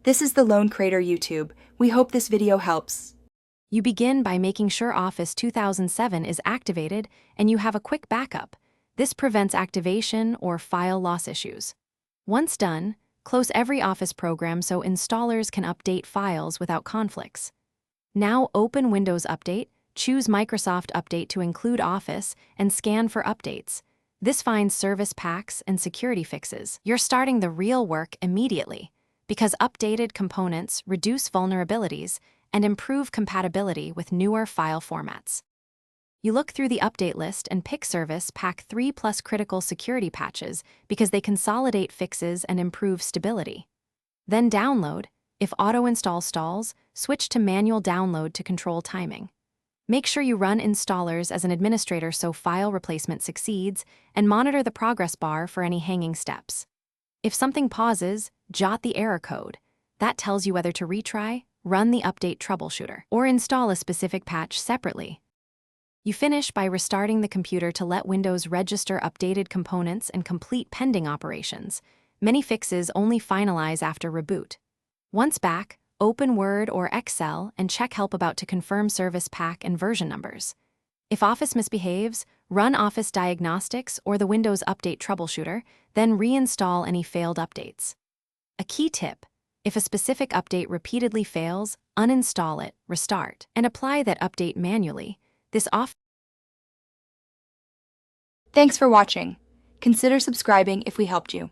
This is the Lone Crater YouTube. We hope this video helps. You begin by making sure Office 2007 is activated and you have a quick backup. This prevents activation or file loss issues. Once done, close every Office program so installers can update files without conflicts. Now open Windows Update, choose Microsoft Update to include Office, and scan for updates. This finds service packs and security fixes. You're starting the real work immediately, because updated components reduce vulnerabilities and improve compatibility with newer file formats. You look through the update list and pick Service Pack 3+ critical security patches because they consolidate fixes and improve stability. Then download. If auto-install stalls, switch to manual download to control timing. Make sure you run installers as an administrator so file replacement succeeds, and monitor the progress bar for any hanging steps. If something pauses, jot the error code. That tells you whether to retry, run the update troubleshooter, or install a specific patch separately. You finish by restarting the computer to let Windows register updated components and complete pending operations. Many fixes only finalize after reboot. Once back, open Word or Excel and check Help About to confirm service pack and version numbers. If Office misbehaves, run Office Diagnostics or the Windows Update Troubleshooter, then reinstall any failed updates. A key tip: if a specific update repeatedly fails, uninstall it, restart, and apply that update manually. Thanks for watching. Consider subscribing if we helped you.